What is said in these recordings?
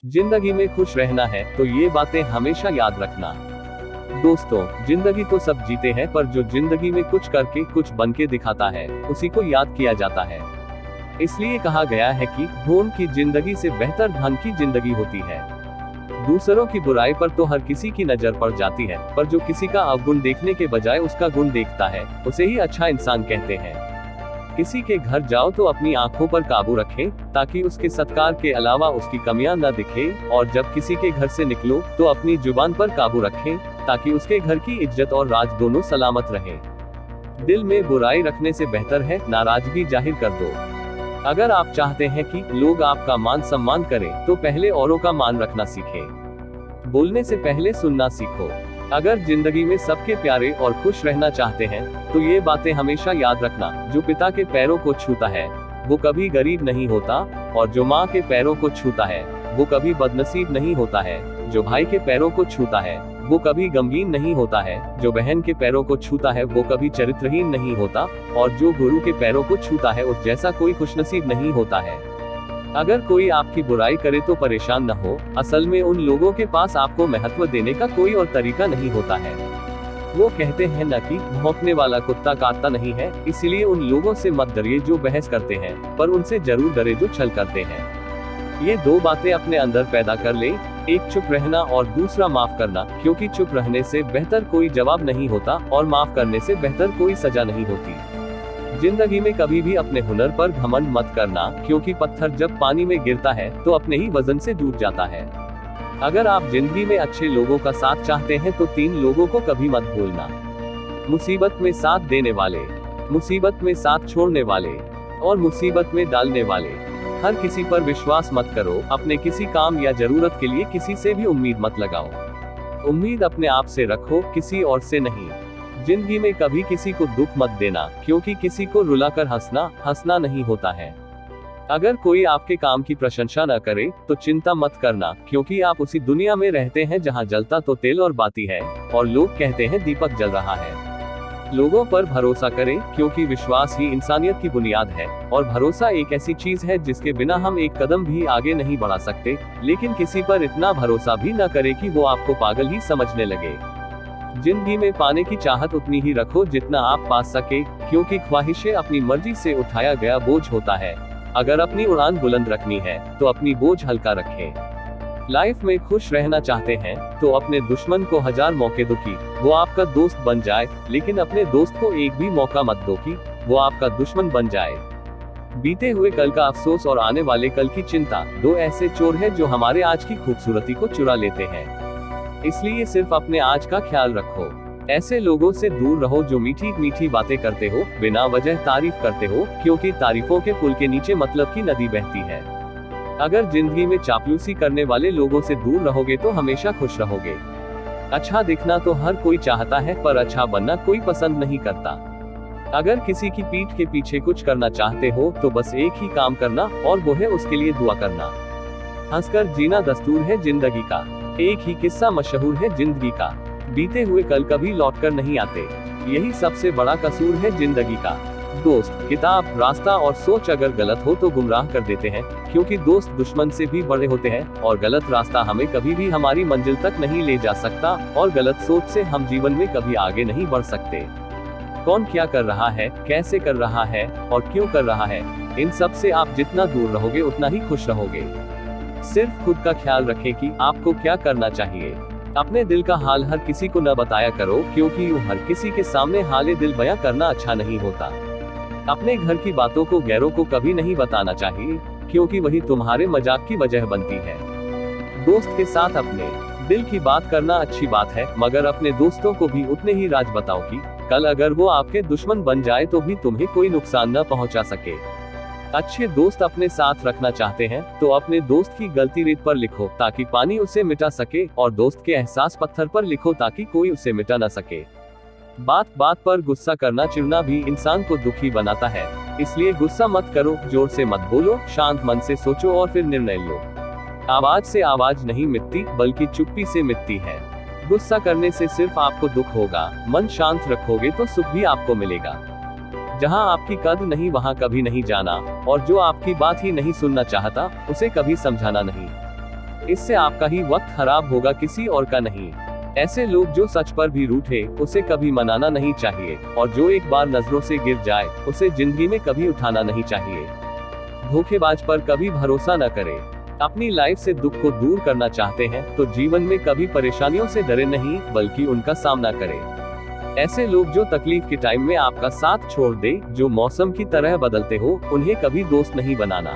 जिंदगी में खुश रहना है तो ये बातें हमेशा याद रखना। दोस्तों, जिंदगी तो सब जीते हैं, पर जो जिंदगी में कुछ करके कुछ बन के दिखाता है उसी को याद किया जाता है। इसलिए कहा गया है कि धन की जिंदगी से बेहतर धन की जिंदगी होती है। दूसरों की बुराई पर तो हर किसी की नजर पड़ जाती है, पर जो किसी का अवगुण देखने के बजाय उसका गुण देखता है उसे ही अच्छा इंसान कहते हैं। किसी के घर जाओ तो अपनी आंखों पर काबू रखें, ताकि उसके सत्कार के अलावा उसकी कमियां न दिखे, और जब किसी के घर से निकलो तो अपनी जुबान पर काबू रखें, ताकि उसके घर की इज्जत और राज दोनों सलामत रहे। दिल में बुराई रखने से बेहतर है नाराजगी जाहिर कर दो। अगर आप चाहते हैं कि लोग आपका मान सम्मान करें, तो पहले औरों का मान रखना सीखें। बोलने से पहले सुनना सीखो। अगर जिंदगी में सबके प्यारे और खुश रहना चाहते हैं, तो ये बातें हमेशा याद रखना। जो पिता के पैरों को छूता है वो कभी गरीब नहीं होता, और जो माँ के पैरों को छूता है वो कभी बदनसीब नहीं होता है। जो भाई के पैरों को छूता है वो कभी गमगीन नहीं होता है। जो बहन के पैरों को छूता है वो कभी चरित्रहीन नहीं होता, और जो गुरु के पैरों को छूता है उस जैसा कोई खुशनसीब नहीं होता है। अगर कोई आपकी बुराई करे तो परेशान न हो, असल में उन लोगों के पास आपको महत्व देने का कोई और तरीका नहीं होता है। वो कहते हैं न कि भौंकने वाला कुत्ता काटता नहीं है, इसीलिए उन लोगों से मत डरिए जो बहस करते हैं, पर उनसे जरूर डरे जो छल करते हैं। ये दो बातें अपने अंदर पैदा कर ले, एक चुप रहना और दूसरा माफ करना, क्योंकि चुप रहने से बेहतर कोई जवाब नहीं होता, और माफ करने से बेहतर कोई सजा नहीं होती। जिंदगी में कभी भी अपने हुनर पर घमंड मत करना, क्योंकि पत्थर जब पानी में गिरता है तो अपने ही वजन से डूब जाता है। अगर आप जिंदगी में अच्छे लोगों का साथ चाहते हैं तो 3 लोगों को कभी मत भूलना। मुसीबत में साथ देने वाले, मुसीबत में साथ छोड़ने वाले, और मुसीबत में डालने वाले। हर किसी पर विश्वास मत करो, अपने किसी काम या जरूरत के लिए किसी से भी उम्मीद मत लगाओ। उम्मीद अपने आप से रखो, किसी और से नहीं। जिंदगी में कभी किसी को दुख मत देना, क्योंकि किसी को रुलाकर हंसना नहीं होता है। अगर कोई आपके काम की प्रशंसा न करे तो चिंता मत करना, क्योंकि आप उसी दुनिया में रहते हैं जहां जलता तो तेल और बाती है, और लोग कहते हैं दीपक जल रहा है। लोगों पर भरोसा करें, क्योंकि विश्वास ही इंसानियत की बुनियाद है, और भरोसा एक ऐसी चीज है जिसके बिना हम एक कदम भी आगे नहीं बढ़ा सकते। लेकिन किसी पर इतना भरोसा भी न करें कि वो आपको पागल ही समझने लगे। जिंदगी में पाने की चाहत उतनी ही रखो जितना आप पा सके, क्योंकि ख्वाहिशें अपनी मर्जी से उठाया गया बोझ होता है। अगर अपनी उड़ान बुलंद रखनी है तो अपनी बोझ हल्का रखें। लाइफ में खुश रहना चाहते हैं तो अपने दुश्मन को 1000 मौके दो कि वो आपका दोस्त बन जाए, लेकिन अपने दोस्त को एक भी मौका मत दो कि वो आपका दुश्मन बन जाए। बीते हुए कल का अफसोस और आने वाले कल की चिंता 2 ऐसे चोर हैं जो हमारे आज की खूबसूरती को चुरा लेते हैं। इसलिए सिर्फ अपने आज का ख्याल रखो। ऐसे लोगों से दूर रहो जो मीठी मीठी बातें करते हो, बिना वजह तारीफ करते हो, क्योंकि तारीफों के पुल के नीचे मतलब की नदी बहती है। अगर जिंदगी में चापलूसी करने वाले लोगों से दूर रहोगे तो हमेशा खुश रहोगे। अच्छा दिखना तो हर कोई चाहता है, पर अच्छा बनना कोई पसंद नहीं करता। अगर किसी की पीठ के पीछे कुछ करना चाहते हो तो बस एक ही काम करना, और वो है उसके लिए दुआ करना। हंसकर जीना दस्तूर है जिंदगी का। एक ही किस्सा मशहूर है जिंदगी का, बीते हुए कल कभी लौटकर नहीं आते। यही सबसे बड़ा कसूर है जिंदगी का। दोस्त, किताब, रास्ता और सोच अगर गलत हो तो गुमराह कर देते हैं, क्योंकि दोस्त दुश्मन से भी बड़े होते हैं, और गलत रास्ता हमें कभी भी हमारी मंजिल तक नहीं ले जा सकता, और गलत सोच से हम जीवन में कभी आगे नहीं बढ़ सकते। कौन क्या कर रहा है, कैसे कर रहा है, और क्यों कर रहा है, इन सब से आप जितना दूर रहोगे उतना ही खुश रहोगे। सिर्फ खुद का ख्याल रखें कि आपको क्या करना चाहिए। अपने दिल का हाल हर किसी को न बताया करो, क्योंकि यूं हर किसी के सामने हाले दिल बयां करना अच्छा नहीं होता। अपने घर की बातों को गैरों को कभी नहीं बताना चाहिए, क्योंकि वही तुम्हारे मजाक की वजह बनती है। दोस्त के साथ अपने दिल की बात करना अच्छी बात है, मगर अपने दोस्तों को भी उतने ही राज बताओ कि कल अगर वो आपके दुश्मन बन जाए तो भी तुम्हें कोई नुकसान न पहुंचा सके। अच्छे दोस्त अपने साथ रखना चाहते हैं तो अपने दोस्त की गलती रेत पर लिखो ताकि पानी उसे मिटा सके, और दोस्त के एहसास पत्थर पर लिखो ताकि कोई उसे मिटा न सके। बात बात पर गुस्सा करना चिढ़ना भी इंसान को दुखी बनाता है, इसलिए गुस्सा मत करो, जोर से मत बोलो, शांत मन से सोचो और फिर निर्णय लो। आवाज से आवाज नहीं मिटती, बल्कि चुप्पी से मिटती है। गुस्सा करने से सिर्फ आपको दुख होगा, मन शांत रखोगे तो सुख भी आपको मिलेगा। जहां आपकी कद्र नहीं वहां कभी नहीं जाना, और जो आपकी बात ही नहीं सुनना चाहता उसे कभी समझाना नहीं। इससे आपका ही वक्त खराब होगा, किसी और का नहीं। ऐसे लोग जो सच पर भी रूठे, उसे कभी मनाना नहीं चाहिए, और जो एक बार नजरों से गिर जाए, उसे जिंदगी में कभी उठाना नहीं चाहिए। धोखेबाज पर कभी भरोसा न करें। अपनी लाइफ से दुख को दूर करना चाहते हैं तो जीवन में कभी परेशानियों से डरे नहीं, बल्कि उनका सामना करें। ऐसे लोग जो तकलीफ के टाइम में आपका साथ छोड़ दे, जो मौसम की तरह बदलते हो, उन्हें कभी दोस्त नहीं बनाना।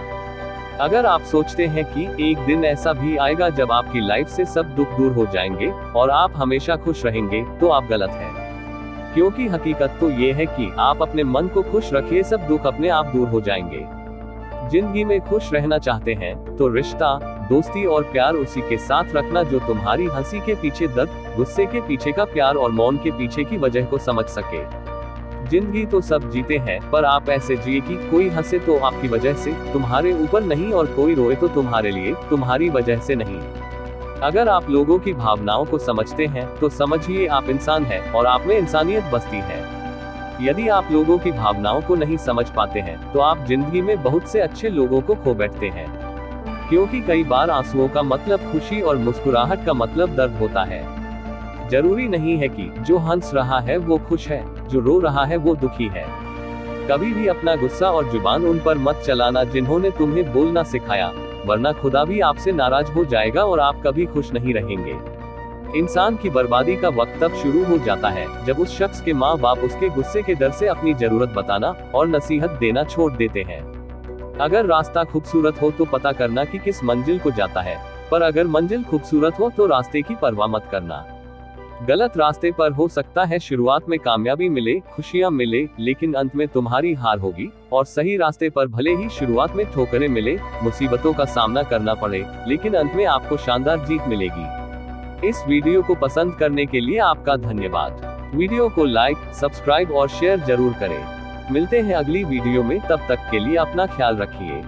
अगर आप सोचते हैं कि एक दिन ऐसा भी आएगा जब आपकी लाइफ से सब दुख दूर हो जाएंगे और आप हमेशा खुश रहेंगे, तो आप गलत हैं। क्योंकि हकीकत तो ये है कि आप अपने मन को खुश रखिए, सब दुख अपने आप दूर हो जाएंगे। जिंदगी में खुश रहना चाहते हैं तो रिश्ता, दोस्ती और प्यार उसी के साथ रखना जो तुम्हारी हंसी के पीछे दर्द, गुस्से के पीछे का प्यार और मौन के पीछे की वजह को समझ सके। जिंदगी तो सब जीते हैं, पर आप ऐसे जिए कि कोई हंसे तो आपकी वजह से, तुम्हारे ऊपर नहीं, और कोई रोए तो तुम्हारे लिए, तुम्हारी वजह से नहीं। अगर आप लोगों की भावनाओं को समझते हैं तो समझिए आप इंसान हैं और आप में इंसानियत बसती है। यदि आप लोगों की भावनाओं को नहीं समझ पाते हैं तो आप जिंदगी में बहुत से अच्छे लोगों को खो बैठते हैं। क्योंकि कई बार आंसुओं का मतलब खुशी और मुस्कुराहट का मतलब दर्द होता है। जरूरी नहीं है कि जो हंस रहा है वो खुश है, जो रो रहा है वो दुखी है। कभी भी अपना गुस्सा और जुबान उन पर मत चलाना जिन्होंने तुम्हें बोलना सिखाया, वरना खुदा भी आपसे नाराज हो जाएगा और आप कभी खुश नहीं रहेंगे। इंसान की बर्बादी का वक्त तब शुरू हो जाता है जब उस शख्स के माँ बाप उसके गुस्से के डर से अपनी जरूरत बताना और नसीहत देना छोड़ देते हैं। अगर रास्ता खूबसूरत हो तो पता करना कि किस मंजिल को जाता है, पर अगर मंजिल खूबसूरत हो तो रास्ते की परवाह मत करना। गलत रास्ते पर हो सकता है शुरुआत में कामयाबी मिले, खुशियां मिले, लेकिन अंत में तुम्हारी हार होगी। और सही रास्ते पर भले ही शुरुआत में ठोकरें मिले, मुसीबतों का सामना करना पड़े, लेकिन अंत में आपको शानदार जीत मिलेगी। इस वीडियो को पसंद करने के लिए आपका धन्यवाद। वीडियो को लाइक, सब्सक्राइब और शेयर जरूर करें। मिलते हैं अगली वीडियो में, तब तक के लिए अपना ख्याल रखिए।